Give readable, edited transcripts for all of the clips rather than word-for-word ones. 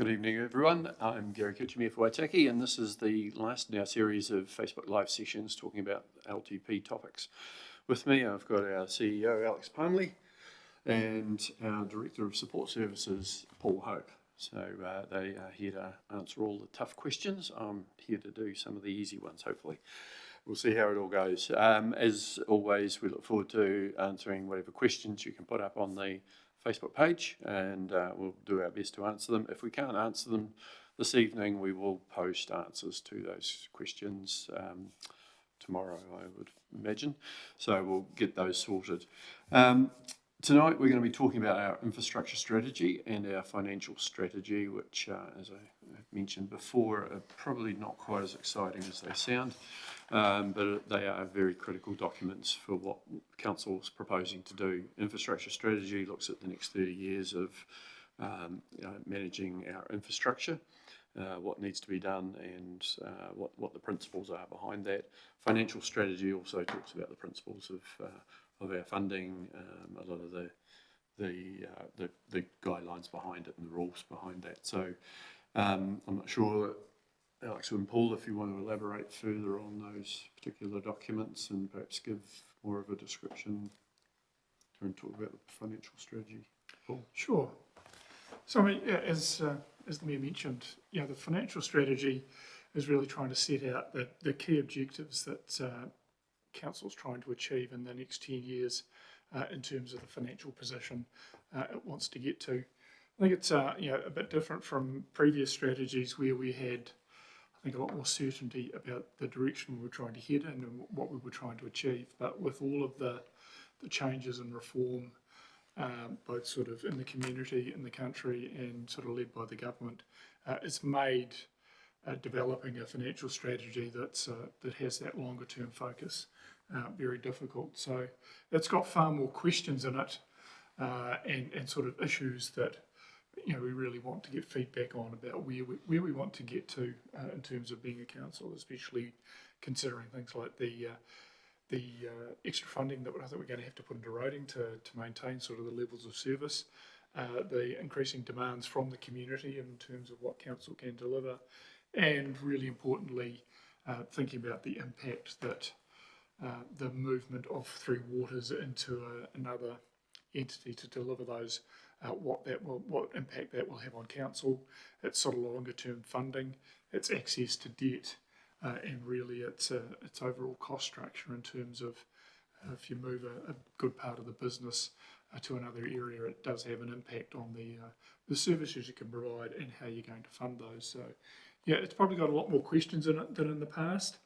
Good evening, everyone. I'm Gary Kitchemer for Waitaki, and this is the last in our series of Facebook Live sessions talking about LTP topics. With me, I've got our CEO, Alex Palmley, and our Director of Support Services, Paul Hope. So they are here to answer all the tough questions. I'm here to do some of the easy ones, hopefully. We'll see how it all goes. As always, we look forward to answering whatever questions you can put up on the Facebook page, and we'll do our best to answer them. If we can't answer them this evening, we will post answers to those questions tomorrow, I would imagine. So we'll get those sorted. Tonight we're going to be talking about our infrastructure strategy and our financial strategy, which, as I mentioned before, are probably not quite as exciting as they sound, but they are very critical documents for what Council's proposing to do. Infrastructure strategy looks at the next 30 years of managing our infrastructure, what needs to be done, and what the principles are behind that. Financial strategy also talks about the principles of our funding, a lot of the guidelines behind it and the rules behind that. So I'm not sure, Alex and Paul, if you want to elaborate further on those particular documents and perhaps give more of a description and talk about the financial strategy. Paul? Sure. So I mean, yeah, as the Mayor mentioned, the financial strategy is really trying to set out the key objectives that Council's trying to achieve in the next 10 years in terms of the financial position it wants to get to. I think it's a bit different from previous strategies where we had, I think, a lot more certainty about the direction we were trying to head in and what we were trying to achieve. But with all of the changes and reform, both sort of in the community, in the country, and sort of led by the government, it's made developing a financial strategy that has that longer term focus very difficult. So it's got far more questions in it and sort of issues that we really want to get feedback on about where we want to get to in terms of being a council, especially considering things like the extra funding that I think we're going to have to put into roading to maintain sort of the levels of service, the increasing demands from the community in terms of what council can deliver, and really importantly, thinking about the impact that the movement of Three Waters into another entity to deliver those, what impact that will have on council, its sort of longer term funding, its access to debt, and really its overall cost structure in terms of if you move a good part of the business to another area, it does have an impact on the services you can provide and how you're going to fund those. So yeah, it's probably got a lot more questions in it than in the past.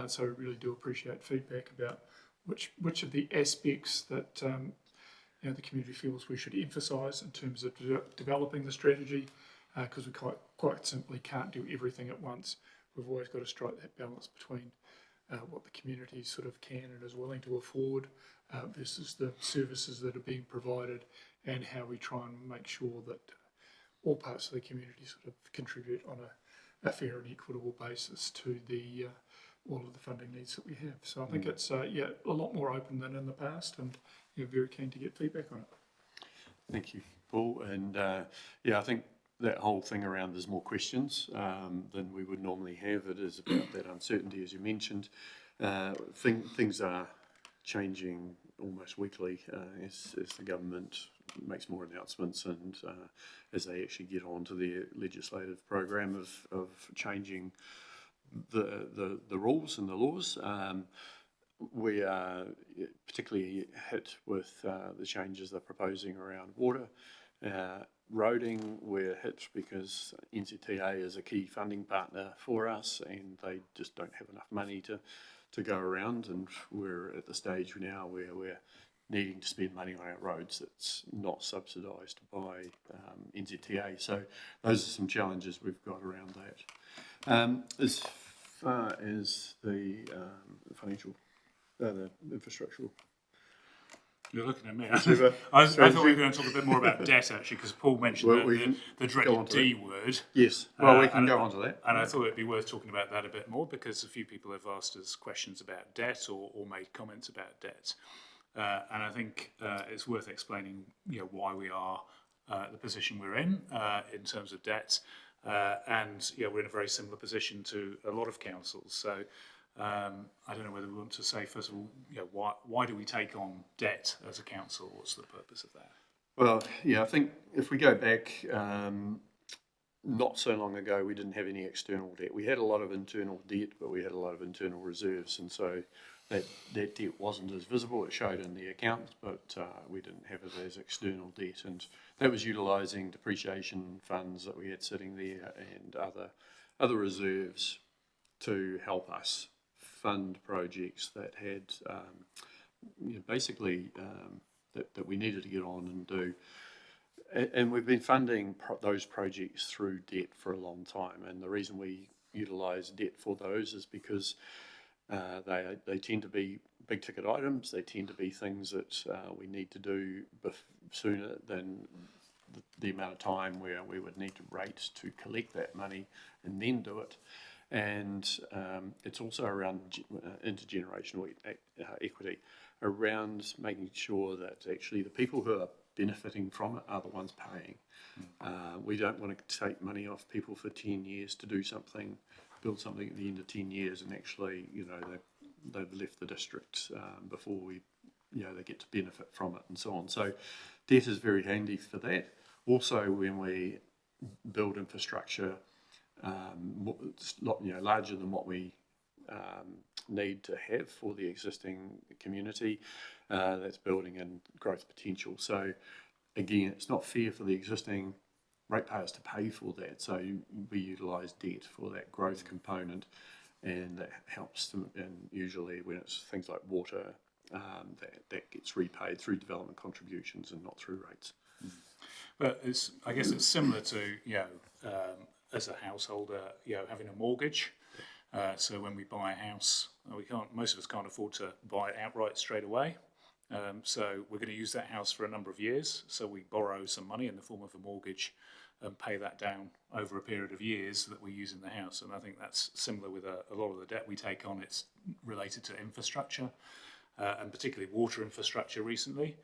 So I really do appreciate feedback about which of the aspects that the community feels we should emphasise in terms of developing the strategy, because we quite simply can't do everything at once. We've always got to strike that balance between what the community sort of can and is willing to afford versus the services that are being provided, and how we try and make sure that all parts of the community sort of contribute on a fair and equitable basis to all of the funding needs that we have. So I think it's a lot more open than in the past, and very keen to get feedback on it. Thank you, Paul. And I think that whole thing around there's more questions than we would normally have. It is about that uncertainty, as you mentioned. Things are changing almost weekly as the government makes more announcements and as they actually get on to their legislative program of changing the rules and the laws. We are particularly hit with the changes they're proposing around water. Roading, we're hit because NZTA is a key funding partner for us, and they just don't have enough money to go around, and we're at the stage now where we're needing to spend money on our roads that's not subsidised by NZTA. So those are some challenges we've got around that. As far as the financial, the infrastructural. You're looking at me. I thought we were going to talk a bit more about debt, actually, because Paul mentioned the dreaded D word. Yes, well, we can go on to that. And I thought it'd be worth talking about that a bit more, because a few people have asked us questions about debt or made comments about debt. And I think it's worth explaining why we are the position we're in terms of debt, and we're in a very similar position to a lot of councils. So I don't know whether we want to say first of all, why do we take on debt as a council? What's the purpose of that? Well, yeah, I think if we go back not so long ago, we didn't have any external debt. We had a lot of internal debt, but we had a lot of internal reserves, and so that debt wasn't as visible. It showed in the accounts, but we didn't have it as external debt, and that was utilising depreciation funds that we had sitting there and other reserves to help us fund projects that had basically that we needed to get on and do. And we've been funding those projects through debt for a long time, and the reason we utilise debt for those is because they tend to be big ticket items. They tend to be things that we need to do sooner than the amount of time where we would need to wait to collect that money and then do it. And it's also around intergenerational equity, around making sure that actually the people who are benefiting from it are the ones paying. We don't want to take money off people for 10 years to do something, build something at the end of 10 years, and actually, they've left the district before they get to benefit from it and so on. So debt is very handy for that. Also, when we build infrastructure larger than what we need to have for the existing community, that's building in growth potential. So again, it's not fair for the existing ratepayers to pay for that, so we utilise debt for that growth component, and that helps them. And usually when it's things like water, that gets repaid through development contributions and not through rates. But I guess it's similar to as a householder, having a mortgage. So when we buy a house, most of us can't afford to buy it outright straight away. So we're going to use that house for a number of years. So we borrow some money in the form of a mortgage and pay that down over a period of years that we use in the house. And I think that's similar with a lot of the debt we take on. It's related to infrastructure, and particularly water infrastructure recently.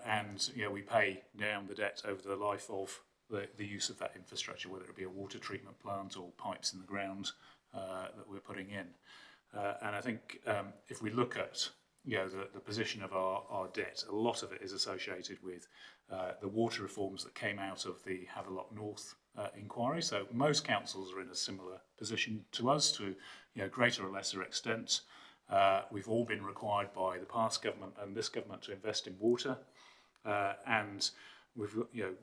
And we pay down the debt over the life of the use of that infrastructure, whether it be a water treatment plant or pipes in the ground that we're putting in. And I think if we look at the position of our debt, a lot of it is associated with the water reforms that came out of the Havelock North inquiry. So most councils are in a similar position to us, to greater or lesser extent. We've all been required by the past government and this government to invest in water, and we've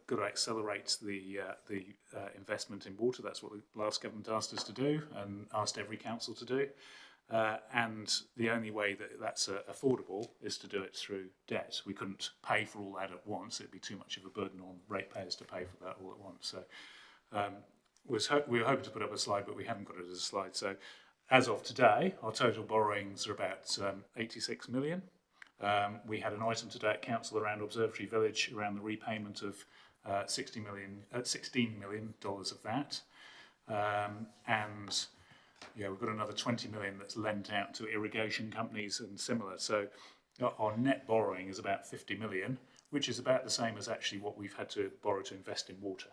got to accelerate the investment in water. That's what the last government asked us to do and asked every council to do. And the only way that that's affordable is to do it through debt. We couldn't pay for all that at once. It'd be too much of a burden on ratepayers to pay for that all at once. So we were hoping to put up a slide, but we haven't got it as a slide. So as of today, our total borrowings are about 86 million. We had an item today at council around Observatory Village around the repayment of $16 million of that. And we've got another 20 million that's lent out to irrigation companies and similar. So our net borrowing is about 50 million, which is about the same as actually what we've had to borrow to invest in water.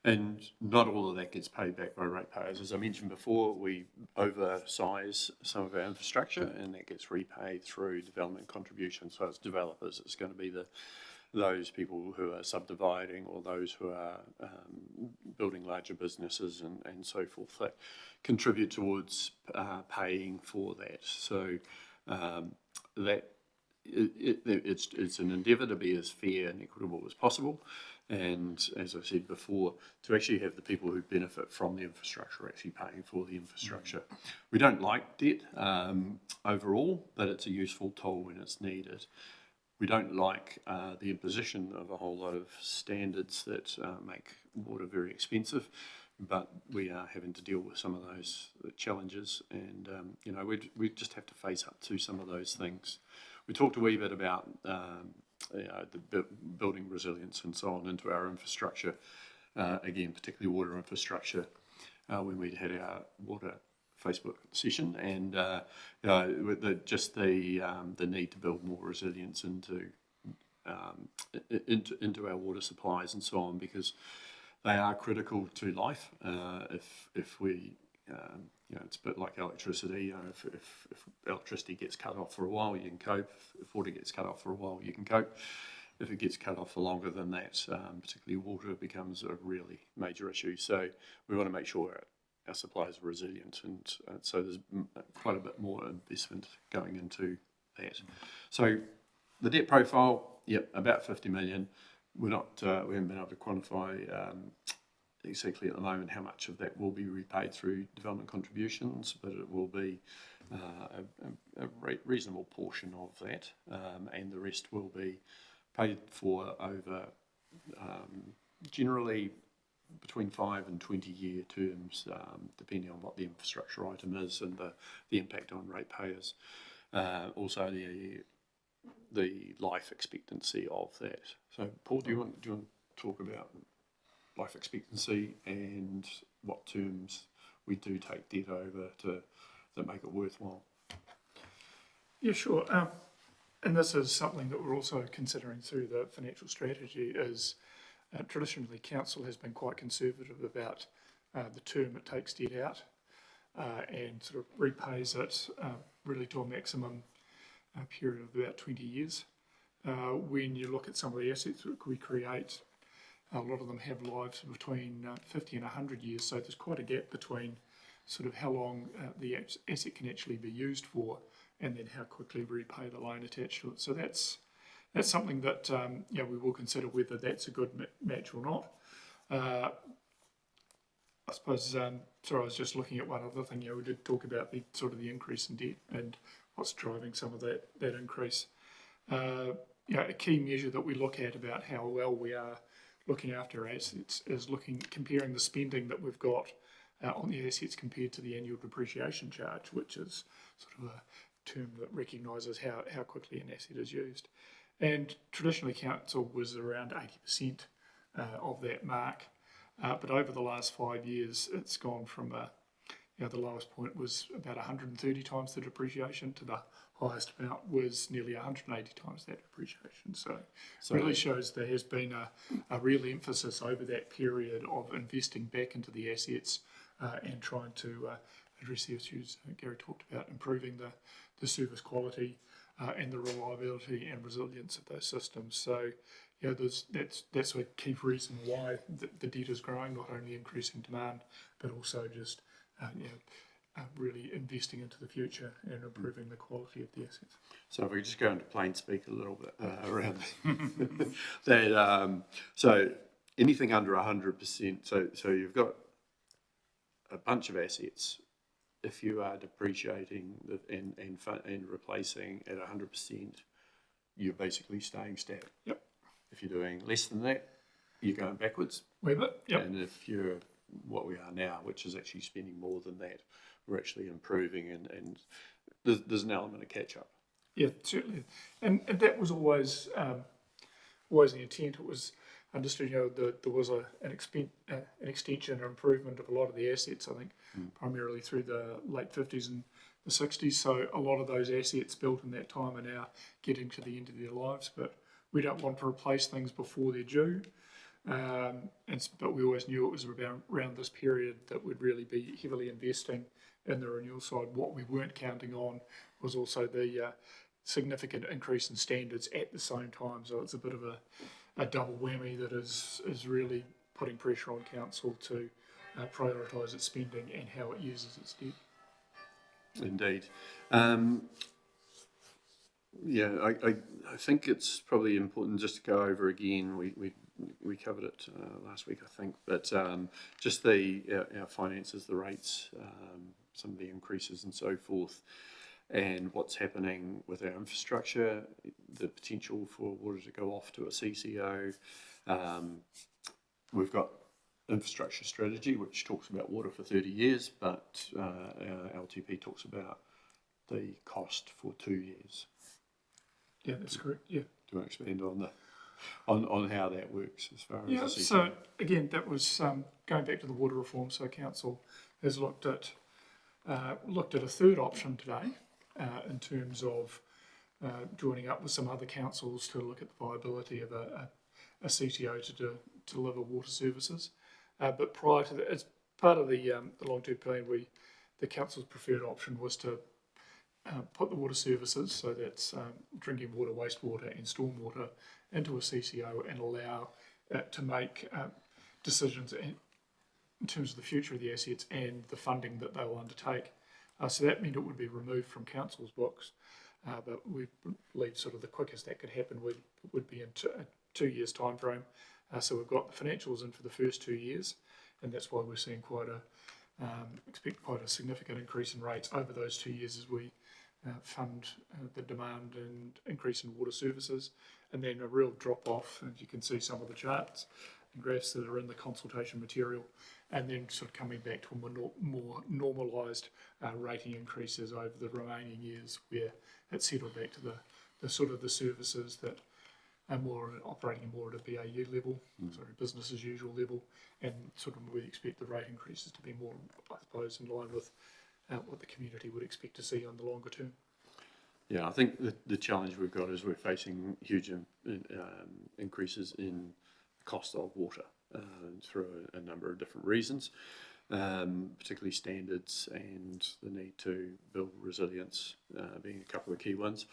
And not all of that gets paid back by ratepayers. As I mentioned before, we oversize some of our infrastructure, and that gets repaid through development contributions. So it's developers. It's going to be those people who are subdividing, or those who are building larger businesses and so forth, that contribute towards paying for that. So it's an endeavour to be as fair and equitable as possible. And as I said before, to actually have the people who benefit from the infrastructure actually paying for the infrastructure. We don't like debt overall, but it's a useful tool when it's needed. We don't like the imposition of a whole lot of standards that make water very expensive, but we are having to deal with some of those challenges, and we just have to face up to some of those things. We talked a wee bit about the building resilience and so on into our infrastructure, again, particularly water infrastructure, when we had our water Facebook session, and the need to build more resilience into into our water supplies and so on, because they are critical to life. If we, it's a bit like electricity. If electricity gets cut off for a while, you can cope. If water gets cut off for a while, you can cope. If it gets cut off for longer than that, particularly water, becomes a really major issue. So we want to make sure our supplies are resilient, and so there's quite a bit more investment going into that. So the debt profile, yep, about 50 million. We haven't been able to quantify exactly at the moment how much of that will be repaid through development contributions, but it will be a reasonable portion of that, and the rest will be paid for over generally between 5 and 20-year terms, depending on what the infrastructure item is and the impact on ratepayers. Also, the life expectancy of that. So, Paul, do you want to talk about life expectancy and what terms we do take debt over that make it worthwhile? Yeah, sure. And this is something that we're also considering through the financial strategy. Is traditionally council has been quite conservative about the term it takes debt out and sort of repays it really to a maximum period of about 20 years. When you look at some of the assets that we create, a lot of them have lives between 50 and 100 years, so there's quite a gap between sort of how long the asset can actually be used for and then how quickly we repay the loan attached to it. So that's something that we will consider whether that's a good match or not. I suppose, sorry, I was just looking at one other thing. We did talk about the sort of the increase in debt and what's driving some of that increase. A key measure that we look at about how well we are looking after our assets is comparing the spending that we've got on the assets compared to the annual depreciation charge, which is sort of a term that recognises how quickly an asset is used. And traditionally council was around 80% of that mark, but over the last 5 years it's gone from the lowest point was about 130 times the depreciation to the highest amount was nearly 180 times that depreciation. So it really shows there has been a real emphasis over that period of investing back into the assets and trying to address the issues Gary talked about, improving the service quality and the reliability and resilience of those systems. So that's a key reason why the debt is growing, not only increasing demand, but also just really investing into the future and improving the quality of the assets. So if we just go into plain speak a little bit around that, so anything under 100%, so you've got a bunch of assets. If you are depreciating and replacing at 100%, you're basically staying stat. Yep. If you're doing less than that, you're going backwards. Wee bit. Yep. And if you're what we are now, which is actually spending more than that, we're actually improving, and there's an element of catch up. Yeah, certainly. And that was always the intent. It was understood, there was an extension or improvement of a lot of the assets, I think, primarily through the late 50s and the 60s. So a lot of those assets built in that time are now getting to the end of their lives, but we don't want to replace things before they're due. But we always knew it was around this period that we'd really be heavily investing in the renewal side. What we weren't counting on was also the significant increase in standards at the same time. So it's a bit of a double whammy that is really putting pressure on council to prioritise its spending and how it uses its debt. Indeed. I think it's probably important just to go over again. We covered it last week, I think, but just our finances, the rates, some of the increases and so forth, and what's happening with our infrastructure, the potential for water to go off to a CCO. We've got infrastructure strategy, which talks about water for 30 years, but our LTP talks about the cost for 2 years. Yeah, that's correct. Yeah. Do you want to expand on how that works as far as the CCO? So again, that was going back to the water reform. So council has looked at a third option today in terms of joining up with some other councils to look at the viability of a CTO to deliver water services. But prior to that, as part of the long-term plan, the council's preferred option was to put the water services, so that's drinking water, wastewater and stormwater, into a CCO and allow it to make decisions in terms of the future of the assets and the funding that they will undertake. So that meant it would be removed from council's books, but we believe sort of the quickest that could happen would be in a 2 years time frame. So we've got the financials in for the first 2 years, and that's why we're seeing expect quite a significant increase in rates over those 2 years as we fund the demand and increase in water services, and then a real drop off, and you can see some of the charts and graphs that are in the consultation material, and then sort of coming back to a more normalised rating increases over the remaining years, where it's settled back to the sort of the services that are more operating more at a BAU level, sorry, business as usual level, and sort of we expect the rate increases to be more, I suppose, in line with what the community would expect to see on the longer term. Yeah, I think the challenge we've got is we're facing huge increases in the cost of water through a number of different reasons, particularly standards and the need to build resilience being a couple of key ones.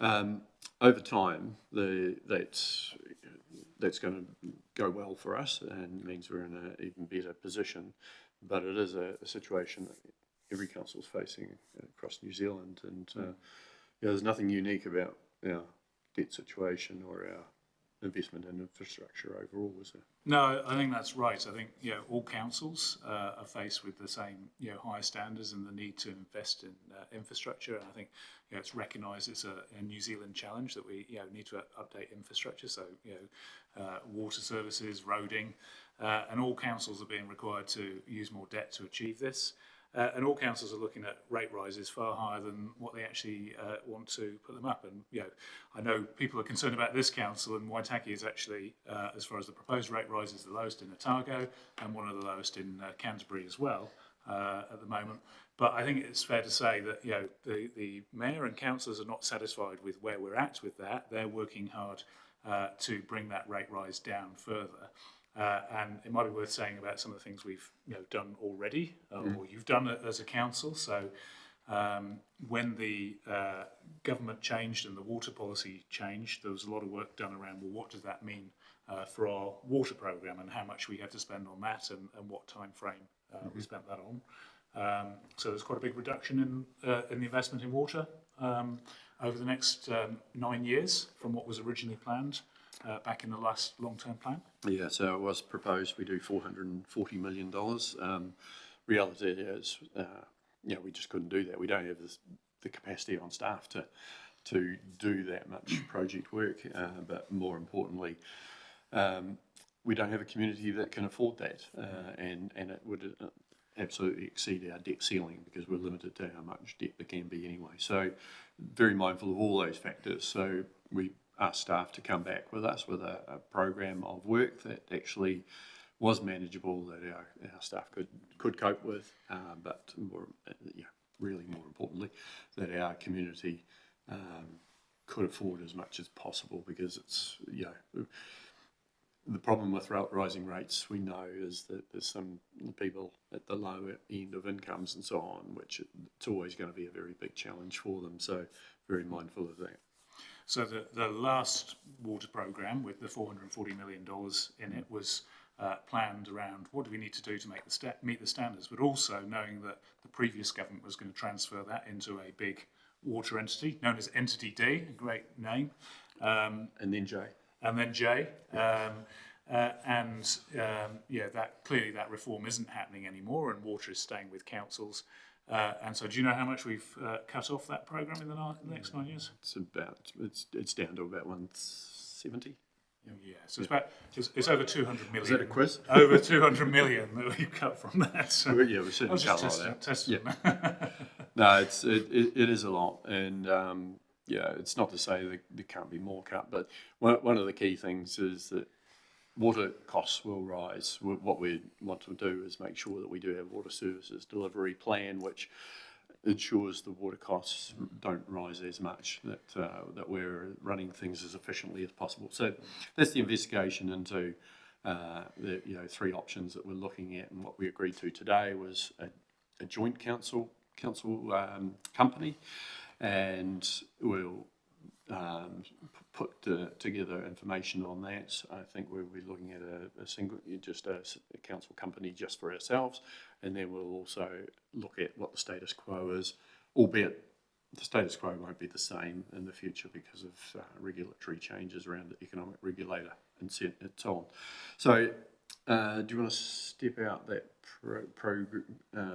Over time, that's going to go well for us and means we're in an even better position, but it is a situation that every council is facing across New Zealand, and there's nothing unique about our debt situation or our investment in infrastructure overall, is there? No, I think that's right. I think all councils are faced with the same higher standards and the need to invest in infrastructure. And I think it's recognised it's a New Zealand challenge that we need to update infrastructure. So water services, roading, and all councils are being required to use more debt to achieve this. And all councils are looking at rate rises far higher than what they actually want to put them up. And I know people are concerned about this council, and Waitaki is actually, as far as the proposed rate rise, is the lowest in Otago and one of the lowest in Canterbury as well at the moment. But I think it's fair to say that the mayor and councillors are not satisfied with where we're at with that. They're working hard to bring that rate rise down further. And it might be worth saying about some of the things we've done already, or you've done it as a council. So when the government changed and the water policy changed, there was a lot of work done around, well, what does that mean for our water programme and how much we have to spend on that and what time frame we spent that on. So there's quite a big reduction in the investment in water over the next 9 years from what was originally planned. Back in the last long-term plan? Yeah, so it was proposed we do $440 million. Reality is, we just couldn't do that. We don't have the capacity on staff to do that much project work, but more importantly, we don't have a community that can afford that, and it would absolutely exceed our debt ceiling because we're limited to how much debt there can be anyway. So very mindful of all those factors. So we asked staff to come back with us with a program of work that actually was manageable, that our staff could cope with, but really more importantly, that our community could afford as much as possible, because it's the problem with rising rates, we know, is that there's some people at the lower end of incomes and so on, which it's always going to be a very big challenge for them. So very mindful of that. So the last water programme with the $440 million in it was planned around what do we need to do to meet the standards, but also knowing that the previous government was going to transfer that into a big water entity known as Entity D, a great name. And then J. And then J. That clearly that reform isn't happening anymore, and water is staying with councils. And so, do you know how much we've cut off that programme in the next 9 years? It's down to about 170. Yeah, so it's over 200 million. Is that a quiz? Over 200 million that we've cut from that. So Yeah, we certainly cut a lot out. Yeah. No, it is a lot, and it's not to say that there can't be more cut, but one of the key things is that water costs will rise. What we want to do is make sure that we do have water services delivery plan, which ensures the water costs don't rise as much, that we're running things as efficiently as possible. So that's the investigation into the 3 options that we're looking at, and what we agreed to today was a joint council company, and we'll put together information on that. I think we'll be looking at a council company just for ourselves, and then we'll also look at what the status quo is, albeit the status quo won't be the same in the future because of regulatory changes around the economic regulator and so on. So do you want to step out that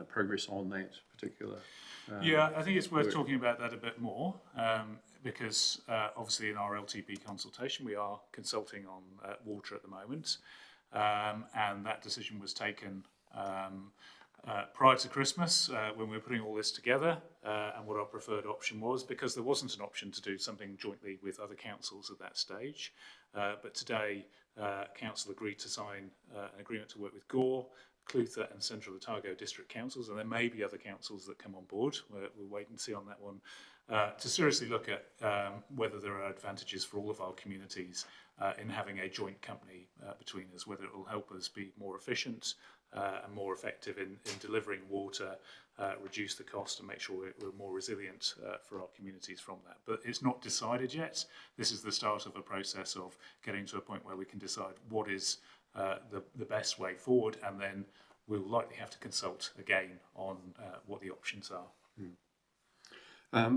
progress on that particular? Yeah, I think it's worth talking about that a bit more, because obviously in our LTP consultation we are consulting on water at the moment, and that decision was taken prior to Christmas when we were putting all this together, and what our preferred option was, because there wasn't an option to do something jointly with other councils at that stage. But today, Council agreed to sign an agreement to work with Gore, Clutha and Central Otago District Councils, and there may be other councils that come on board. We'll wait and see on that one, to seriously look at whether there are advantages for all of our communities in having a joint company between us, whether it will help us be more efficient and more effective in delivering water, reduce the cost and make sure we're more resilient for our communities from that. But it's not decided yet. This is the start of a process of getting to a point where we can decide what is the best way forward, and then we'll likely have to consult again on what the options are.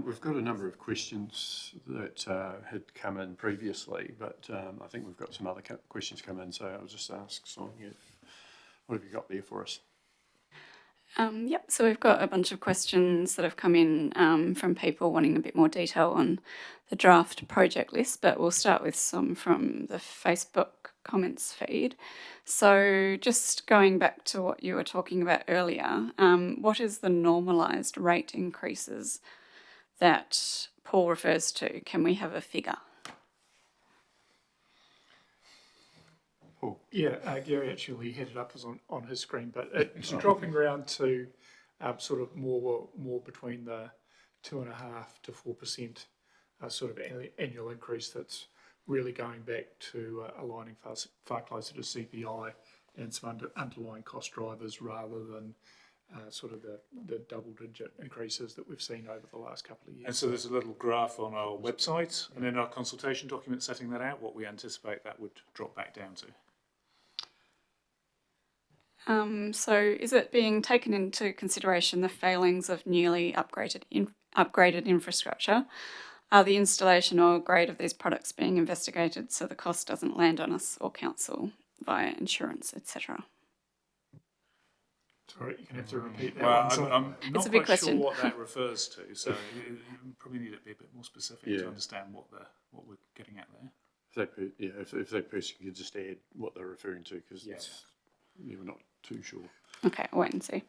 We've got a number of questions that had come in previously, but I think we've got some other questions come in, so I'll just ask Sonia, what have you got there for us? Yep, so we've got a bunch of questions that have come in from people wanting a bit more detail on the draft project list, but we'll start with some from the Facebook comments feed. So just going back to what you were talking about earlier, what is the normalised rate increases that Paul refers to? Can we have a figure? Yeah, Gary actually had it up on his screen, but it's dropping around to sort of more between the 2.5% to 4% sort of annual increase. That's really going back to aligning far closer to CPI and some underlying cost drivers, rather than sort of the double-digit increases that we've seen over the last couple of years. And so there's a little graph on our website, and in our consultation document setting that out, what we anticipate that would drop back down to. So is it being taken into consideration the failings of newly upgraded infrastructure? Are the installation or grade of these products being investigated so the cost doesn't land on us or council via insurance, etc.? Sorry, you're going to have to repeat that Well, one. I'm not quite sure what that refers to, so you probably need to be a bit more specific to understand what we're getting at there. If that person could just add what they're referring to, because we're not too sure. Okay, I'll wait and see.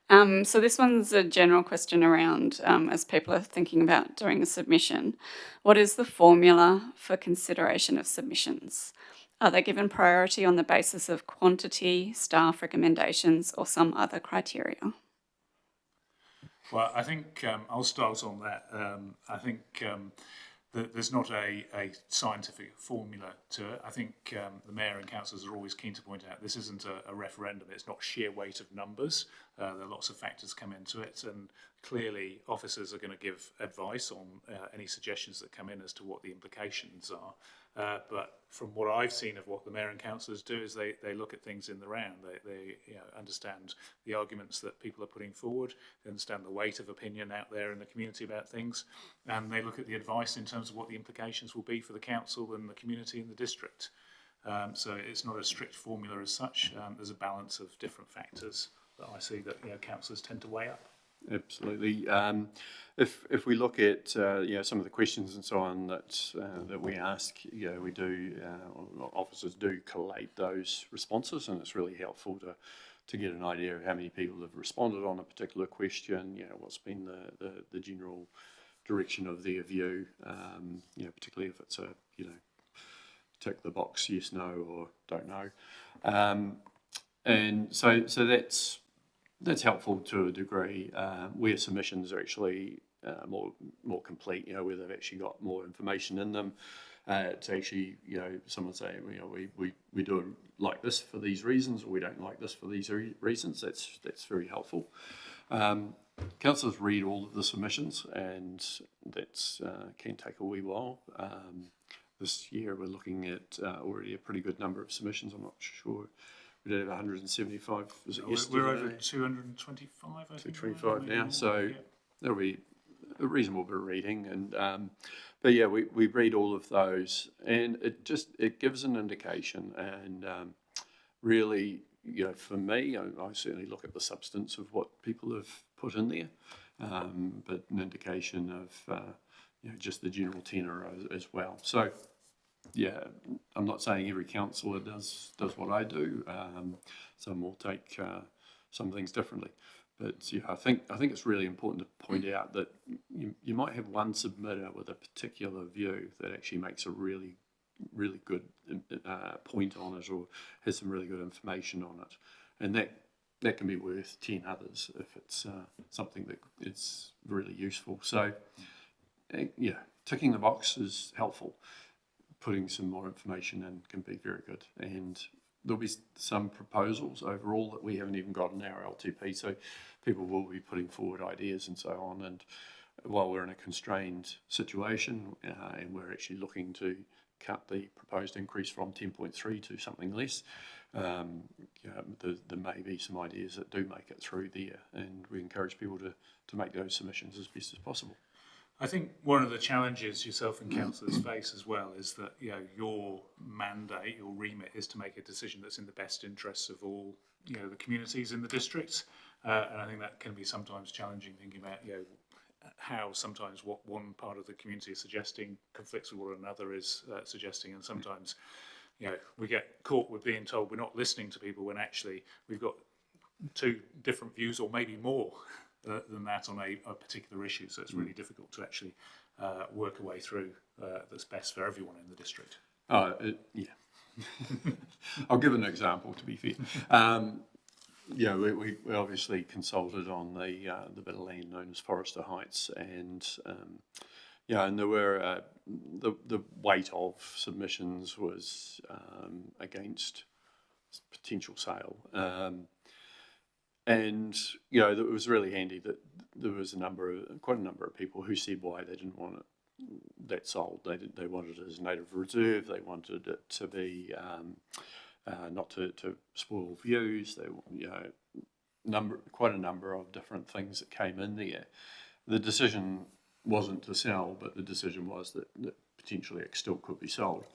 So this one's a general question around, as people are thinking about doing a submission, what is the formula for consideration of submissions? Are they given priority on the basis of quantity, staff recommendations, or some other criteria? Well, I think I'll start on that. I think there's not a scientific formula to it. I think the Mayor and councillors are always keen to point out this isn't a referendum. It's not sheer weight of numbers. There are lots of factors come into it, and clearly officers are going to give advice on any suggestions that come in as to what the implications are. But from what I've seen of what the Mayor and councillors do is they look at things in the round. They understand the arguments that people are putting forward, they understand the weight of opinion out there in the community about things, and they look at the advice in terms of what the implications will be for the council and the community and the district. So it's not a strict formula as such. There's a balance of different factors that I see that councillors tend to weigh up. Absolutely. If we look at some of the questions and so on that we ask, we do officers do collate those responses, and it's really helpful to get an idea of how many people have responded on a particular question. What's been the general direction of their view. Particularly if it's a tick the box yes, no, or don't know. And so that's that's helpful to a degree, where submissions are actually more complete, where they've actually got more information in them. To actually, someone saying, we do it like this for these reasons, or we don't like this for these reasons. That's very helpful. Councillors read all of the submissions, and that can take a wee while. This year we're looking at already a pretty good number of submissions. I'm not sure. We did have 175. Was it yesterday? We're over 225, I think. 225 now, so yeah. there'll be a reasonable bit of reading, and but yeah, we read all of those, and it gives an indication, and really, for me, I certainly look at the substance of what people have put in there, but an indication of just the general tenor as well. So yeah, I'm not saying every councillor does what I do. Some will take some things differently. But yeah, I think it's really important to point out that you might have one submitter with a particular view that actually makes a really good point on it, or has some really good information on it, and that can be worth 10 others if it's something that is really useful. So yeah, ticking the box is helpful. Putting some more information in can be very good, and there'll be some proposals overall that we haven't even got in our LTP, so people will be putting forward ideas and so on. And while we're in a constrained situation, and we're actually looking to cut the proposed increase from 10.3 to something less, there may be some ideas that do make it through there, and we encourage people to make those submissions as best as possible. I think one of the challenges yourself and councillors face as well is that your mandate, your remit, is to make a decision that's in the best interests of all the communities in the district, and I think that can be sometimes challenging, thinking about how sometimes what one part of the community is suggesting conflicts with what another is suggesting, and sometimes we get caught with being told we're not listening to people when actually we've got two different views, or maybe more than that, on a particular issue. So it's really difficult to actually work a way through that's best for everyone in the district. Yeah. I'll give an example, to be fair. We obviously consulted on the bit of land known as Forrester Heights, and and there were the weight of submissions was against potential sale. And it was really handy that there was quite a number of people who said why they didn't want that sold. They wanted it as a native reserve. They wanted it to be not to spoil views. Quite a number of different things that came in there. The decision wasn't to sell, but the decision was that potentially it still could be sold.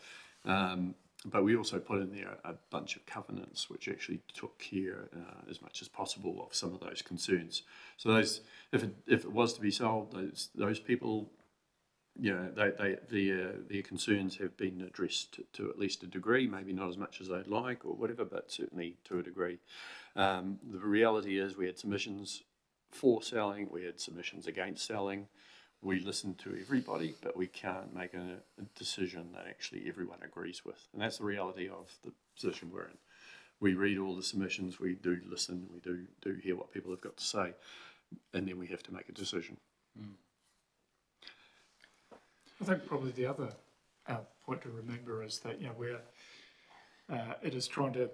But we also put in there a bunch of covenants which actually took care as much as possible of some of those concerns. So those, if it was to be sold, those people, their concerns have been addressed to at least a degree, maybe not as much as they'd like or whatever, but certainly to a degree. The reality is we had submissions for selling, we had submissions against selling. We listen to everybody, but we can't make a decision that actually everyone agrees with. And that's the reality of the position we're in. We read all the submissions, we do listen, we do hear what people have got to say, and then we have to make a decision. I think probably the other point to remember is that it is trying to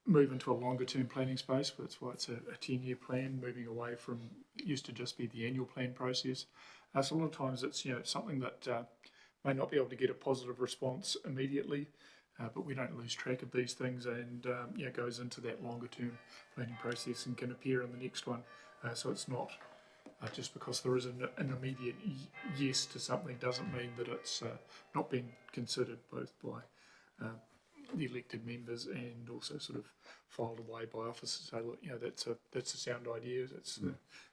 move into a longer term planning space. That's why it's a 10-year plan, moving away from used to just be the annual plan process. So a lot of times it's something that may not be able to get a positive response immediately, but we don't lose track of these things, and goes into that longer term planning process and can appear in the next one. So it's not just because there is an immediate yes to something doesn't mean that it's not being considered both by the elected members and also sort of filed away by officers. So look, that's a sound idea.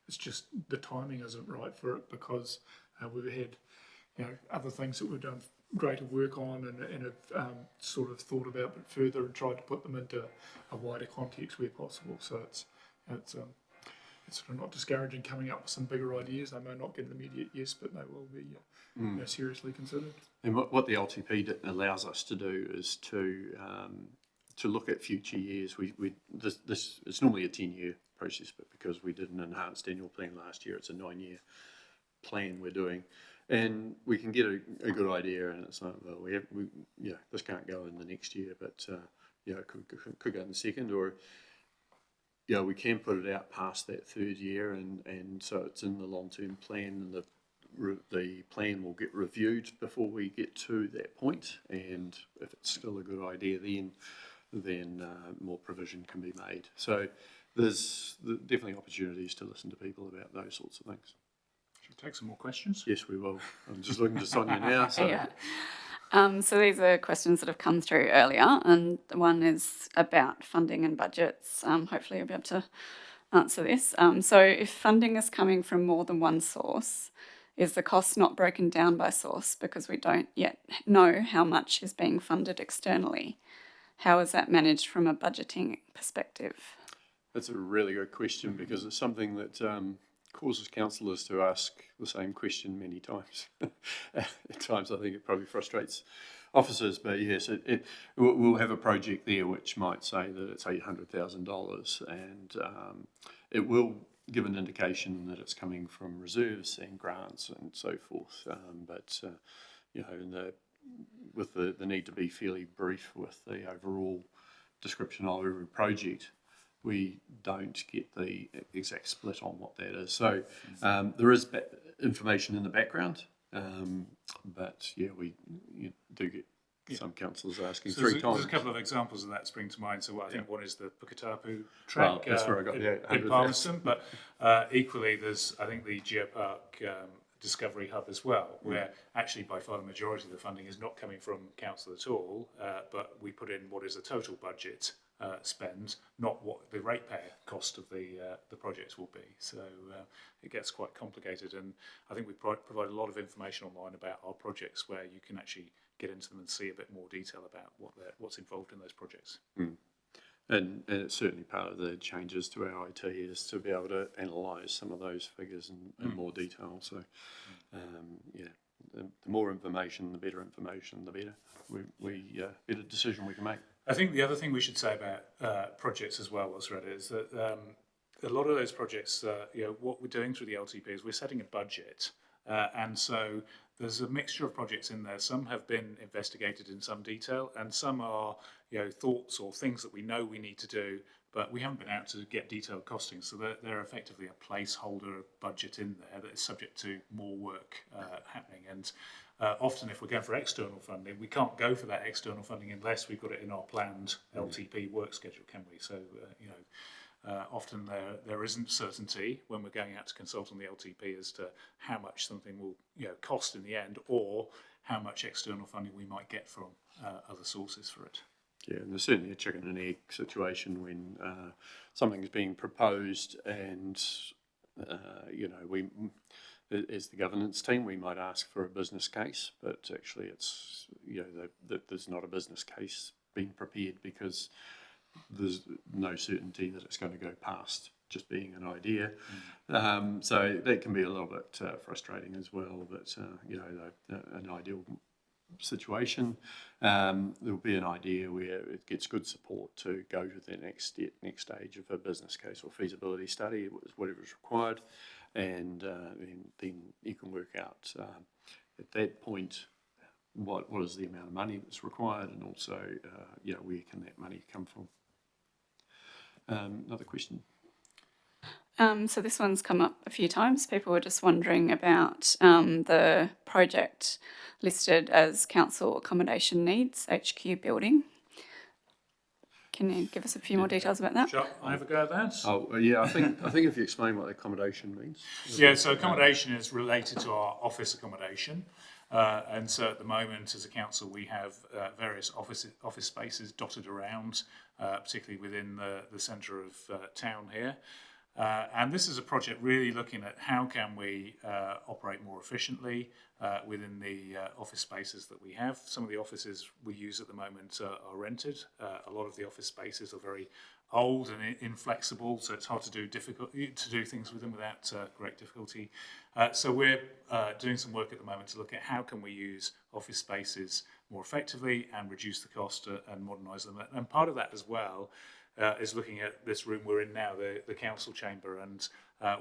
It's just the timing isn't right for it, because we've had other things that we've done greater work on and have sort of thought about but further and tried to put them into a wider context where possible. So it's sort of not discouraging coming up with some bigger ideas. They may not get an immediate yes, but they will be seriously considered. And what the LTP allows us to do is to to look at future years. This it's normally a 10-year process, but because we did an enhanced annual plan last year, it's a 9-year plan we're doing, and we can get a good idea. And it's like, well, this can't go in the next year, but it could go in the second, or we can put it out past that third year, and so it's in the long-term plan, and the plan will get reviewed before we get to that point, and if it's still a good idea, then more provision can be made. So there's definitely opportunities to listen to people about those sorts of things. Should we take some more questions? Yes, we will. I'm just looking to Sonia now. So. Yeah. So these are questions that have come through earlier, and one is about funding and budgets. Hopefully you'll be able to answer this. So if funding is coming from more than one source, is the cost not broken down by source because we don't yet know how much is being funded externally? How is that managed from a budgeting perspective? That's a really good question, because it's something that causes councillors to ask the same question many times. At times I think it probably frustrates officers, but yes, we'll have a project there which might say that it's $800,000, and it will give an indication that it's coming from reserves and grants and so forth. With the need to be fairly brief with the overall description of every project, we don't get the exact split on what that is. So there is information in the background, but we do get some councillors asking So three times. there's a couple of examples of that spring to mind. So I think one is the Puketapu track that's where I got in Palmerston, but equally there's, I think, the Geopark Discovery Hub as well, where actually by far the majority of the funding is not coming from council at all, but we put in what is a total budget spend, not what the ratepayer cost of the projects will be. So it gets quite complicated, and I think we provide a lot of information online about our projects where you can actually get into them and see a bit more detail about what's involved in those projects. And it's certainly part of the changes to our IT is to be able to analyse some of those figures in more detail. So, the more information, the better information, the better better decision we can make. I think the other thing we should say about projects as well, Osred, is that a lot of those projects, what we're doing through the LTP is we're setting a budget, and so there's a mixture of projects in there. Some have been investigated in some detail, and some are, thoughts or things that we know we need to do, but we haven't been able to get detailed costings. So they're effectively a placeholder budget in there that is subject to more work happening. And often, if we're going for external funding, we can't go for that external funding unless we've got it in our planned LTP work schedule, can we? So, often there isn't certainty when we're going out to consult on the LTP as to how much something will cost in the end, or how much external funding we might get from other sources for it. Yeah, and there's certainly a chicken and egg situation when something's being proposed, and we, as the governance team, we might ask for a business case, but actually it's there's not a business case being prepared because there's no certainty that it's going to go past just being an idea. So that can be a little bit frustrating as well, but an ideal situation, there'll be an idea where it gets good support to go to the next stage of a business case or feasibility study, whatever is required, and then you can work out at that point what is the amount of money that's required, and also where can that money come from. Another question. So this one's come up a few times. People were just wondering about the project listed as council accommodation needs, HQ building. Can you give us a few more details about that? Shall I have a go at that? Oh, yeah, I think if you explain what accommodation means. Yeah, so accommodation is related to our office accommodation. And so at the moment, as a council, we have various office spaces dotted around, particularly within the centre of town here. And this is a project really looking at how can we operate more efficiently within the office spaces that we have. Some of the offices we use at the moment are rented. A lot of the office spaces are very old and inflexible, so it's hard to do things with them without great difficulty. So we're doing some work at the moment to look at how can we use office spaces more effectively and reduce the cost and modernise them. And part of that as well is looking at this room we're in now, the council chamber, and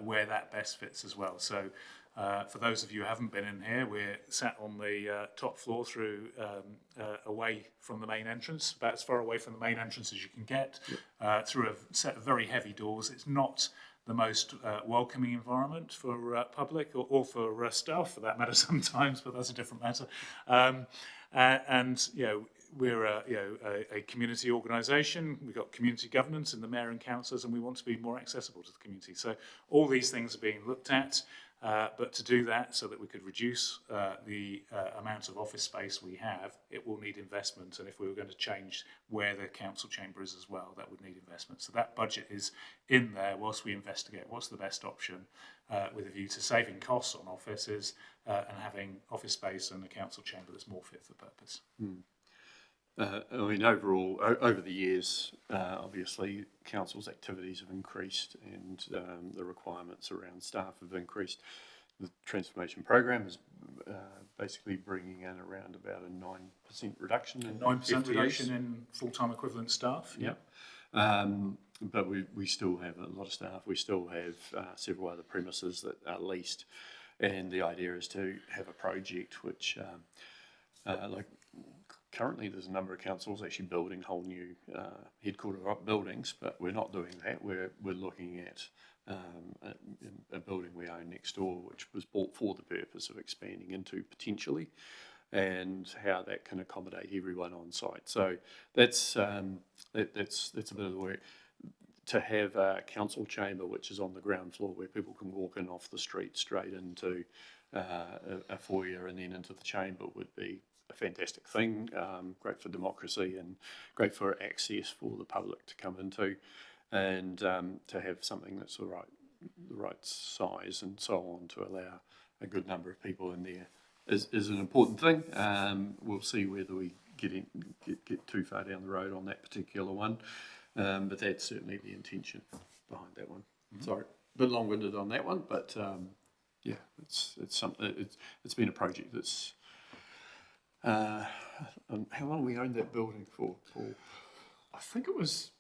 where that best fits as well. So for those of you who haven't been in here, we're sat on the top floor through away from the main entrance, about as far away from the main entrance as you can get, through a set of very heavy doors. It's not the most welcoming environment for public or for staff, for that matter, sometimes, but that's a different matter. And we're a community organisation. We've got community governance in the mayor and councillors, and we want to be more accessible to the community. So all these things are being looked at, but to do that so that we could reduce the amount of office space we have, it will need investment. And if we were going to change where the council chamber is as well, that would need investment. So that budget is in there whilst we investigate what's the best option with a view to saving costs on offices and having office space and a council chamber that's more fit for purpose. I mean, overall, over the years, obviously, council's activities have increased and the requirements around staff have increased. The transformation program is basically bringing in around about a 9% reduction in 9% FTEs. reduction in full-time equivalent staff. Yep. But we still have a lot of staff. We still have several other premises that are leased. And the idea is to have a project which, currently there's a number of councils actually building whole new headquarter buildings, but we're not doing that. We're looking at a building we own next door, which was bought for the purpose of expanding into potentially, and how that can accommodate everyone on site. So that's a bit of the work. To have a council chamber which is on the ground floor where people can walk in off the street straight into a foyer and then into the chamber would be a fantastic thing, great for democracy and great for access for the public to come into, and to have something that's the right size and so on to allow a good number of people in there is an important thing. We'll see whether we get too far down the road on that particular one, but that's certainly the intention behind that one. Mm-hmm. Sorry, a bit long-winded on that one, but yeah, it's something. It's been a project that's. How long we owned that building for, Paul? I think it was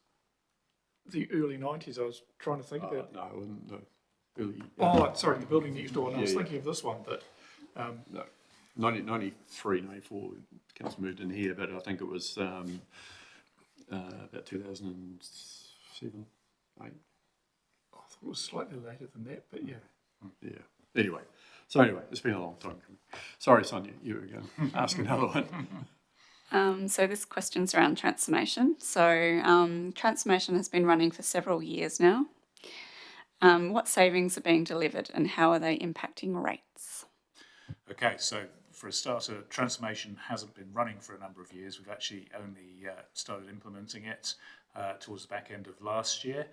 the early 90s. I was trying to think about. No, it wasn't. No, early. Oh, sorry, the building next door. And I was Yeah. thinking of this one, but No, 93, 94, council moved in here, but I think it was about 2007, 8. I thought it was slightly later than that. But yeah. Yeah. Anyway, it's been a long time coming. Sorry, Sonia, you were going to ask another one. So this question's around transformation. So transformation has been running for several years now. What savings are being delivered and how are they impacting rates? Okay, so for a starter, transformation hasn't been running for a number of years. We've actually only started implementing it towards the back end of last year.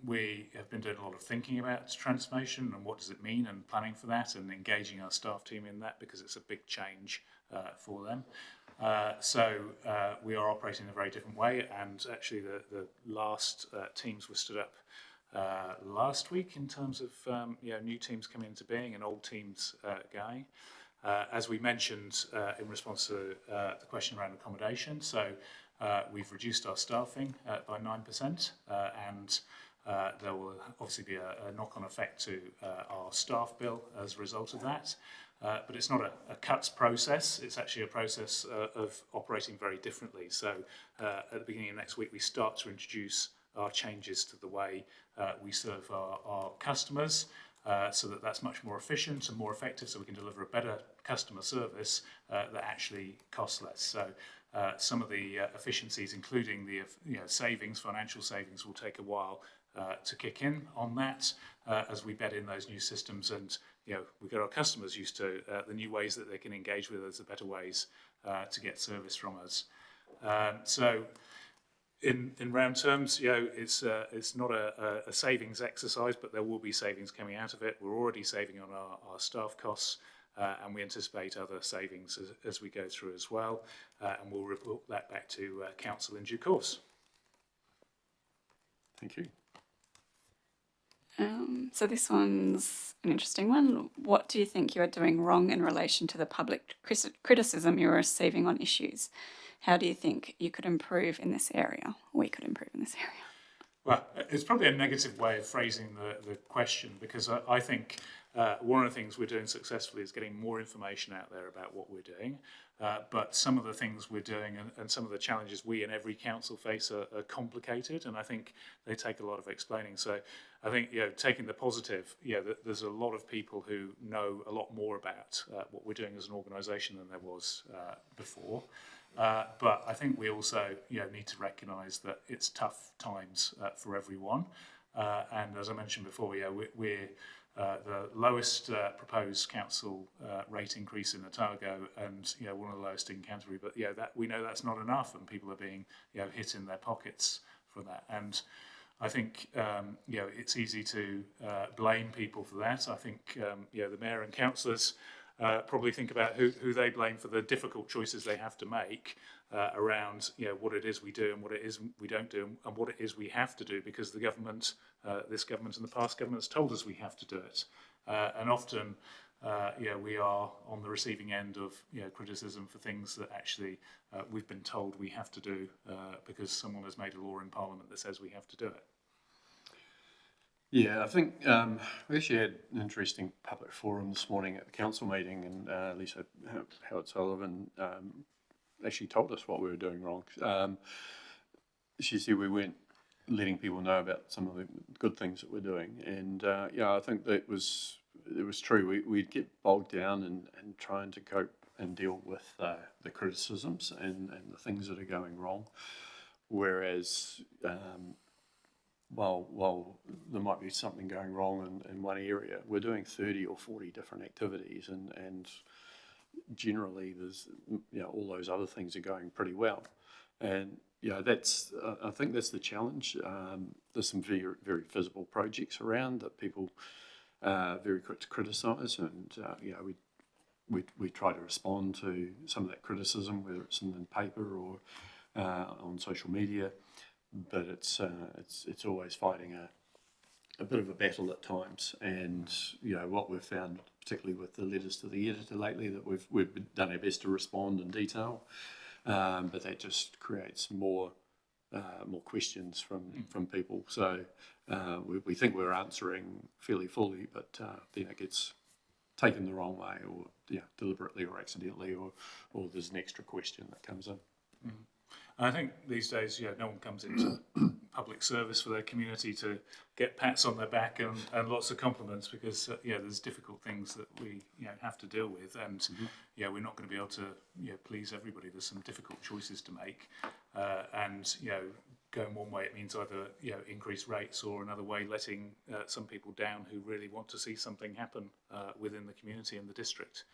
We have been doing a lot of thinking about transformation and what does it mean and planning for that and engaging our staff team in that because it's a big change for them. So we are operating in a very different way, and actually the last teams were stood up last week in terms of new teams coming into being and old teams going. As we mentioned in response to the question around accommodation, so we've reduced our staffing by 9%, and there will obviously be a knock-on effect to our staff bill as a result of that. But it's not a cuts process, it's actually a process of operating very differently. So at the beginning of next week, we start to introduce our changes to the way we serve our customers, so that's much more efficient and more effective, so we can deliver a better customer service that actually costs less. So some of the efficiencies, including the savings, financial savings, will take a while to kick in on that as we bed in those new systems, and we get our customers used to the new ways that they can engage with us, the better ways to get service from us. So In round terms, it's not a savings exercise, but there will be savings coming out of it. We're already saving on our staff costs, and we anticipate other savings as we go through as well, and we'll report that back to council in due course. Thank you. So this one's an interesting one. What do you think you are doing wrong in relation to the public criticism you're receiving on issues? How do you think you could improve in this area? We could improve in this area. Well, it's probably a negative way of phrasing the question, because I think one of the things we're doing successfully is getting more information out there about what we're doing. But some of the things we're doing and some of the challenges we and every council face are complicated, and I think they take a lot of explaining. So I think, taking the positive, there's a lot of people who know a lot more about what we're doing as an organisation than there was before. But I think we also, need to recognise that it's tough times for everyone. And as I mentioned before, we're the lowest proposed council rate increase in Otago, and one of the lowest in Canterbury. But that we know that's not enough, and people are being hit in their pockets for that. And I think it's easy to blame people for that. I think the mayor and councillors probably think about who they blame for the difficult choices they have to make around what it is we do and what it is we don't do, and what it is we have to do because the government, this government and the past governments told us we have to do it. And often, we are on the receiving end of criticism for things that actually we've been told we have to do because someone has made a law in Parliament that says we have to do it. Yeah, I think we actually had an interesting public forum this morning at the council meeting, and Lisa Howard Sullivan actually told us what we were doing wrong. She said we weren't letting people know about some of the good things that we're doing, and I think that it was true. We'd get bogged down in trying to cope and deal with the criticisms and the things that are going wrong, whereas while there might be something going wrong in one area, we're doing 30 or 40 different activities, and generally there's all those other things are going pretty well, and that's I think that's the challenge. There's some very, very visible projects around that people are very quick to criticise, and we try to respond to some of that criticism, whether it's in the paper or on social media. But it's always fighting a bit of a battle at times, and what we've found, particularly with the letters to the editor lately, that we've done our best to respond in detail, but that just creates more questions from people. So we think we're answering fairly fully, but then it gets taken the wrong way, or deliberately or accidentally, or there's an extra question that comes in. Mm. I think these days, no one comes into public service for their community to get pats on their back and lots of compliments, because there's difficult things that we have to deal with, and we're not going to be able to please everybody. There's some difficult choices to make, and going one way, it means either increased rates, or another way, letting some people down who really want to see something happen within the community and the district.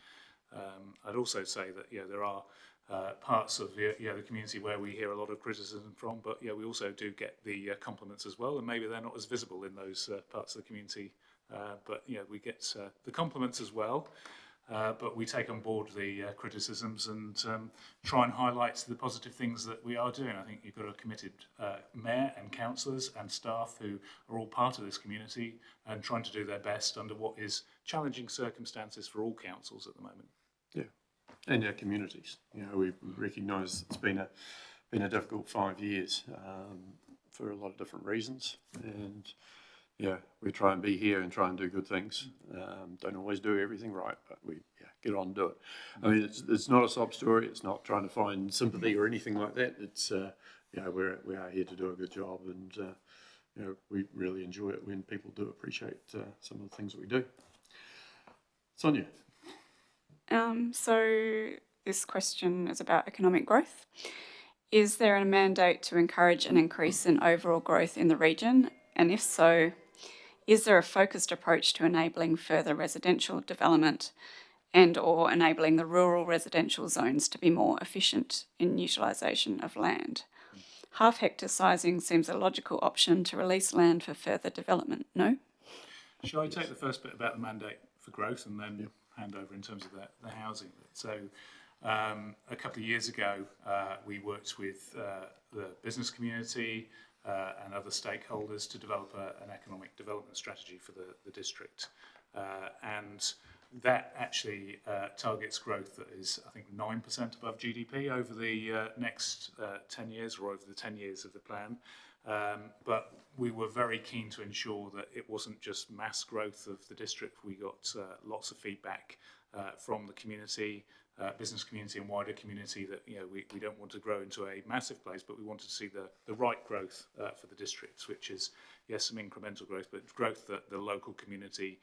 I'd also say that there are parts of the community where we hear a lot of criticism from, but we also do get the compliments as well, and maybe they're not as visible in those parts of the community, but we get the compliments as well, but we take on board the criticisms and try and highlight the positive things that we are doing. I think you've got a committed mayor and councillors and staff who are all part of this community and trying to do their best under what is challenging circumstances for all councils at the moment. Yeah. And our communities, we recognise it's been a difficult 5 years for a lot of different reasons, and we try and be here and try and do good things. Don't always do everything right, but we get on and do it. I mean, it's not a sob story. It's not trying to find sympathy or anything like that. It's we are here to do a good job, and we really enjoy it when people do appreciate some of the things that we do. Sonia. So this question is about economic growth. Is there a mandate to encourage an increase in overall growth in the region? And if so, is there a focused approach to enabling further residential development and/or enabling the rural residential zones to be more efficient in utilisation of land? half hectare sizing seems a logical option to release land for further development. No? Shall I take the first bit about the mandate for growth and then hand over in terms of the housing? So a couple of years ago, we worked with the business community and other stakeholders to develop an economic development strategy for the district. And that actually targets growth that is, I think, 9% above GDP over the next 10 years or over the 10 years of the plan. But we were very keen to ensure that it wasn't just mass growth of the district. We got lots of feedback from the community, business community and wider community that we don't want to grow into a massive place, but we wanted to see the right growth for the districts, which is, yes, some incremental growth, but growth that the local community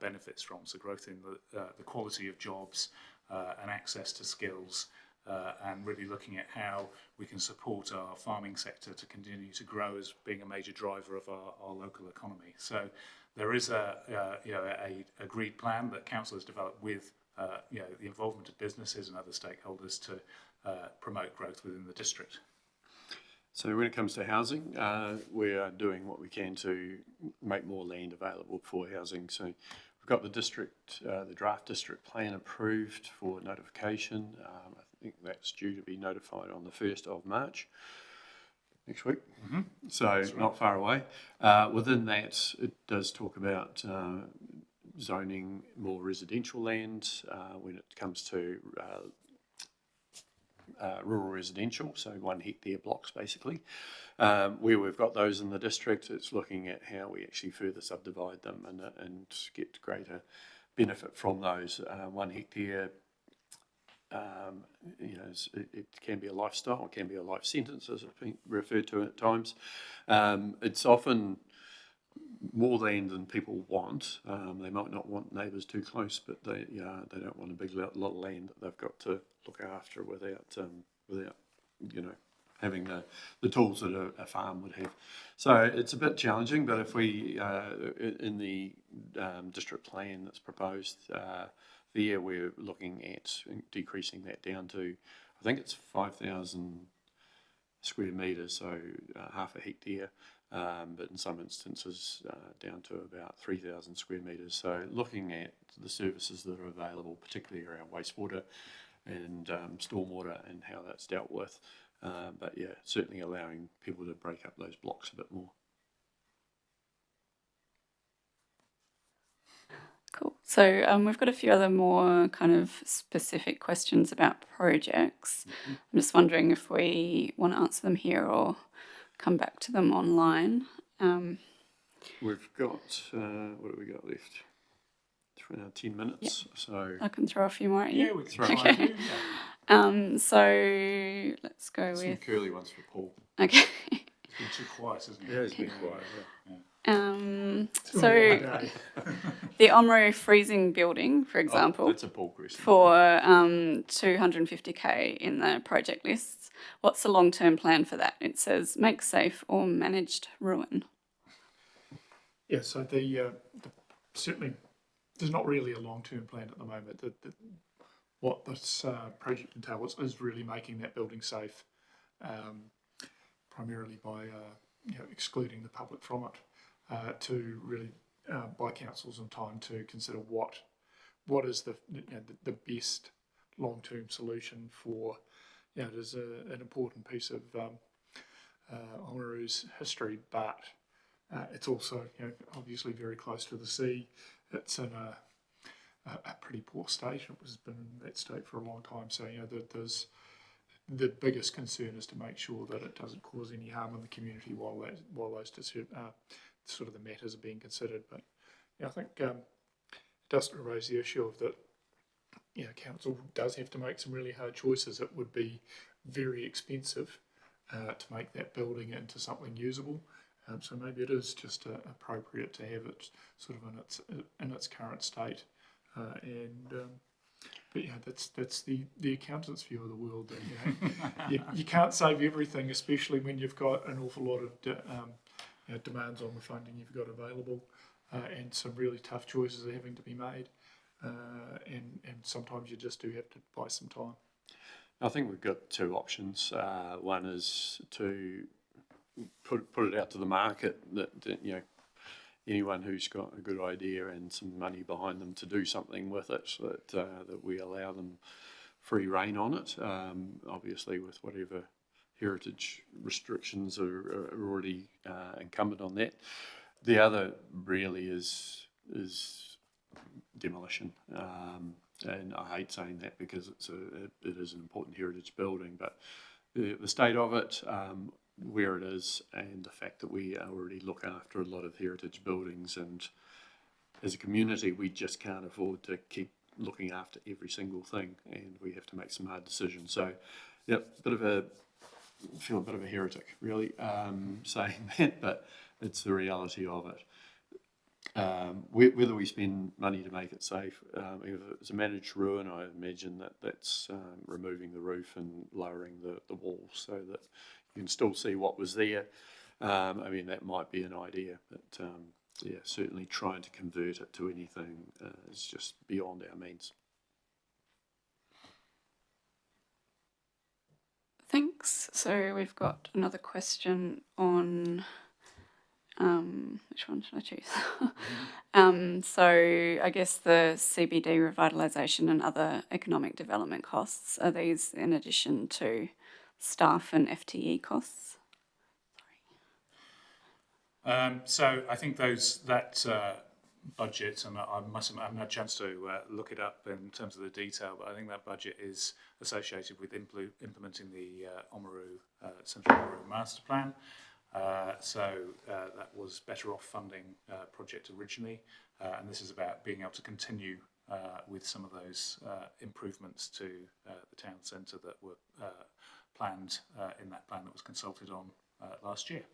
benefits from. So growth in the quality of jobs and access to skills, and really looking at how we can support our farming sector to continue to grow as being a major driver of our local economy. So there is a agreed plan that council has developed with the involvement of businesses and other stakeholders to promote growth within the district. So when it comes to housing, we are doing what we can to make more land available for housing. So we've got the district, the draft district plan approved for notification. I think that's due to be notified on the 1st of March, next week. So not far away. Within that, it does talk about zoning more residential land when it comes to rural residential, so 1 hectare blocks basically. Where we've got those in the district, it's looking at how we actually further subdivide them and get greater benefit from those. 1 hectare, it can be a lifestyle, it can be a life sentence, as it's been referred to at times. It's often more land than people want. They might not want neighbours too close, but they don't want a big lot of land that they've got to look after without having the tools that a farm would have. So it's a bit challenging, but if we in the district plan that's proposed there, we're looking at decreasing that down to, I think it's 5,000 square metres, so half a hectare. But in some instances down to about 3,000 square metres. So looking at the services that are available, particularly around wastewater and stormwater and how that's dealt with. But yeah, certainly allowing people to break up those blocks a bit more. Cool. So we've got a few other more kind of specific questions about projects. I'm just wondering if we want to answer them here or come back to them online. We've got, what have we got left? 10 minutes. Yep. So I can throw a few more at you. Yeah, we can throw a few. Yeah. So let's go some with curly ones for Paul. Okay. It's been too quiet, hasn't it? Yeah, it's been quiet. Yeah. So the Omro freezing building, for example, that's a Paul question. For 250k in the project lists. What's the long-term plan for that? It says make safe or managed ruin. Yeah, so certainly there's not really a long-term plan at the moment. What this project entails is really making that building safe, primarily by excluding the public from it, to really buy councils some time to consider what is the best long-term solution for. It is an important piece of Oamaru's history, but it's also obviously very close to the sea. It's in a pretty poor state. It has been in that state for a long time. So there's the biggest concern is to make sure that it doesn't cause any harm in the community while those sort of the matters are being considered. But I think it does raise the issue of that. Council does have to make some really hard choices. It would be very expensive to make that building into something usable. So maybe it is just appropriate to have it sort of in its current state. But that's the accountant's view of the world. That you can't save everything, especially when you've got an awful lot of demands on the funding you've got available, and some really tough choices are having to be made. And sometimes you just do have to buy some time. I think we've got two options. One is to put it out to the market that you know, anyone who's got a good idea and some money behind them to do something with it, so that we allow them free rein on it. Obviously, with whatever heritage restrictions are already incumbent on that. The other really is demolition. And I hate saying that because it is an important heritage building, but the state of it, where it is, and the fact that we already look after a lot of heritage buildings, and as a community we just can't afford to keep looking after every single thing, and we have to make some hard decisions. So, yep, feel a bit of a heretic, really, saying that, but it's the reality of it. Whether we spend money to make it safe, if it's a managed ruin, I imagine that's removing the roof and lowering the walls so that you can still see what was there. I mean, that might be an idea, but yeah, certainly trying to convert it to anything is just beyond our means. Thanks. So we've got another question on which one should I choose? So I guess the CBD revitalisation and other economic development costs, are these in addition to staff and FTE costs? So I think that budget, and I haven't had a chance to look it up in terms of the detail, but I think that budget is associated with implementing the Central Oamaru Master Plan. So that was Better Off funding project originally, and this is about being able to continue with some of those improvements to the town centre that were planned in that plan that was consulted on last year.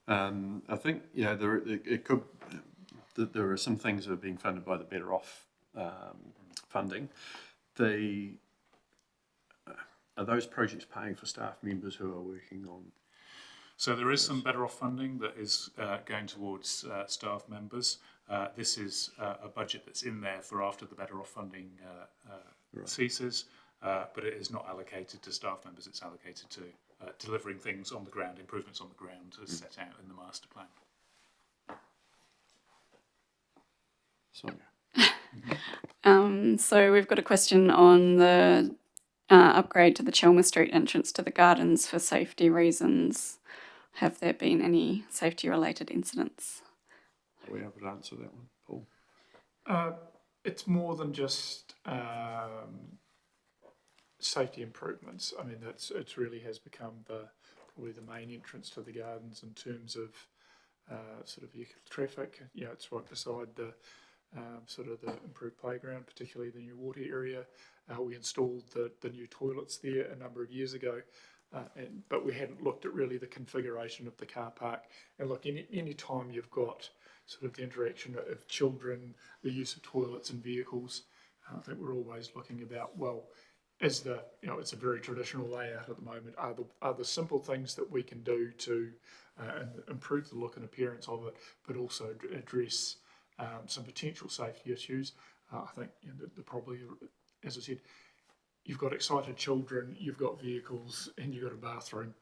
I think there are some things that are being funded by the Better Off funding. Are those projects paying for staff members who are working on? So there is some Better Off funding that is going towards staff members. This is a budget that's in there for after the Better Off funding ceases, but it is not allocated to staff members. It's allocated to delivering things on the ground, improvements on the ground as set out in the master plan. Sonia. So we've got a question on the upgrade to the Chelmer Street entrance to the gardens for safety reasons. Have there been any safety-related incidents? Are we able to answer that one, Paul? It's more than just safety improvements. I mean, it really has become probably the main entrance to the gardens in terms of sort of vehicle traffic. You know, it's right beside the sort of the improved playground, particularly the new water area. We installed the new toilets there a number of years ago. But we hadn't looked at really the configuration of the car park. And look, any time you've got sort of the interaction of children, the use of toilets and vehicles, I think we're always looking about, well, it's a very traditional layout at the moment. Are the simple things that we can do to improve the look and appearance of it, but also address some potential safety issues? I think the probably, as I said, you've got excited children, you've got vehicles, and you've got a bathroom.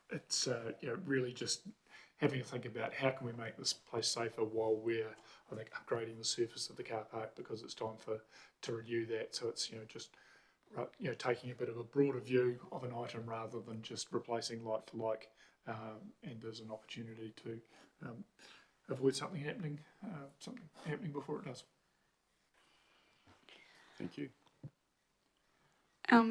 It's really just having to think about how can we make this place safer while we're, I think, upgrading the surface of the car park, because it's time to renew that. So it's just taking a bit of a broader view of an item rather than just replacing like for like. And there's an opportunity to avoid something happening before it does. Thank you.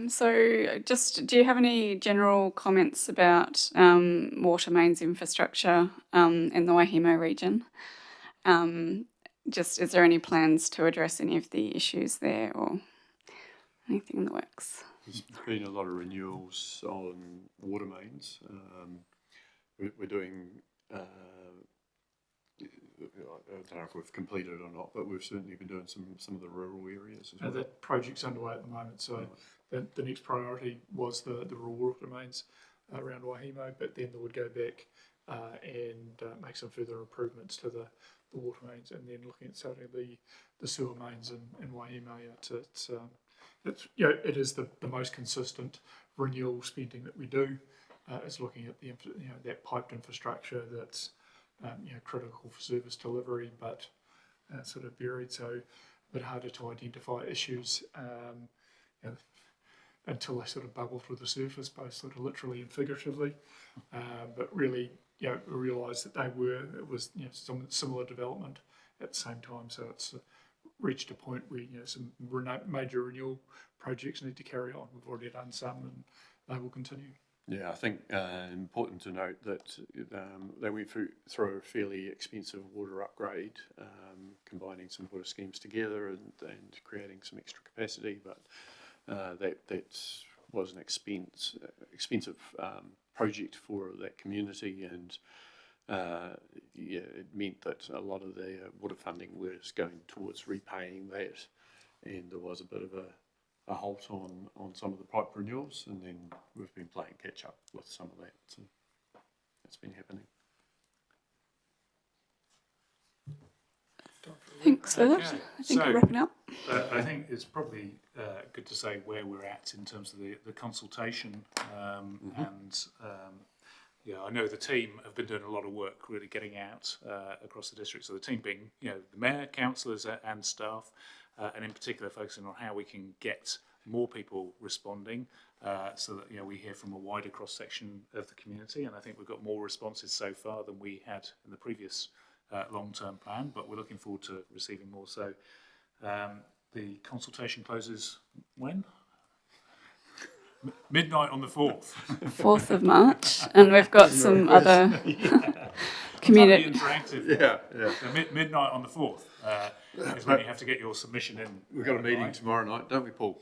So just, do you have any general comments about water mains infrastructure in the Waihemo region? Just, is there any plans to address any of the issues there or anything in the works? There's been a lot of renewals on water mains. We're doing, I don't know if we've completed it or not, but we've certainly been doing some of the rural areas as well. That project's underway at the moment, so the next priority was the rural water mains around Waihemo, but then they would go back and make some further improvements to the water mains, and then looking at starting the sewer mains in Waihemo out at it's, you know, it is the most consistent renewal spending that we do. Is looking at the that piped infrastructure that's critical for service delivery, but sort of buried, so a bit harder to identify issues until they sort of bubble through the surface, both sort of literally and figuratively. But really, we realised that it was some similar development at the same time, so it's reached a point where some major renewal projects need to carry on. We've already done some, and they will continue. Yeah, I think important to note that they went through a fairly expensive water upgrade, combining some water schemes together and creating some extra capacity, but that was an expensive project for that community, and it meant that a lot of their water funding was going towards repaying that, and there was a bit of a halt on some of the pipe renewals, and then we've been playing catch up with some of that, so that's been happening. Thanks for that. Okay. I think So- we're wrapping up. I think it's probably good to say where we're at in terms of the consultation, and I know the team have been doing a lot of work really getting out across the district. So the team being the mayor, councillors, and staff, and in particular focusing on how we can get more people responding, so that we hear from a wider cross section of the community. And I think we've got more responses so far than we had in the previous long-term plan, but we're looking forward to receiving more. So the consultation closes when? Midnight on the 4th. 4th of March, and we've got some other community. Interactive. Yeah. So midnight on the 4th is when you have to get your submission in. We've got a meeting right? tomorrow night, don't we, Paul?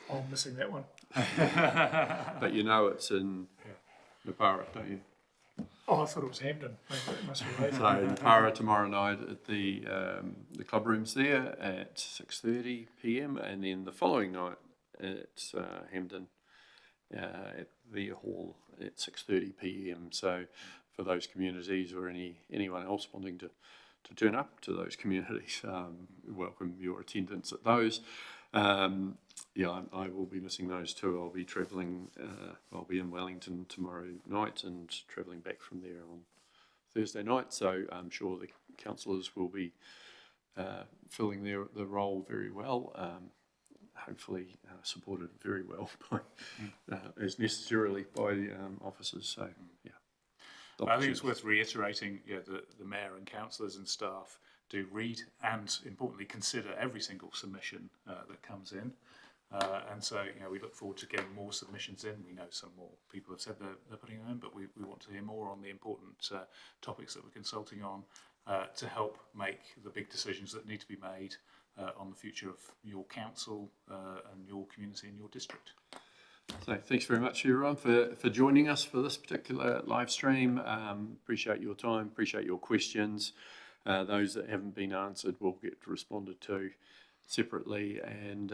Oh, I'm missing that one. But it's in Napara, don't you? Oh, I thought it was Hampden. Maybe it must be later. So Napara tomorrow night at the club rooms there at 6:30 p.m, and then the following night at Hampden at the hall at 6:30 p.m. So for those communities or anyone else wanting to turn up to those communities, welcome your attendance at those. I will be missing those too. I'll be travelling. I'll be in Wellington tomorrow night and travelling back from there on Thursday night. So I'm sure the councillors will be filling the role very well. Hopefully supported very well by, as necessarily by the officers. So I think it's worth reiterating the mayor and councillors and staff do read and importantly consider every single submission that comes in. And so, we look forward to getting more submissions in. We know some more people have said they're putting them in, but we want to hear more on the important topics that we're consulting on to help make the big decisions that need to be made on the future of your council and your community and your district. So thanks very much everyone for joining us for this particular live stream. Appreciate your time, appreciate your questions. Those that haven't been answered will get responded to separately, and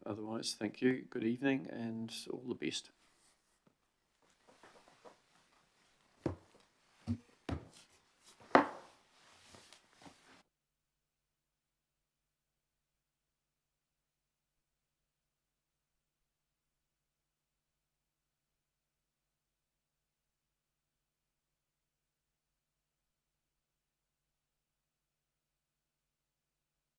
otherwise thank you, good evening, and all the best.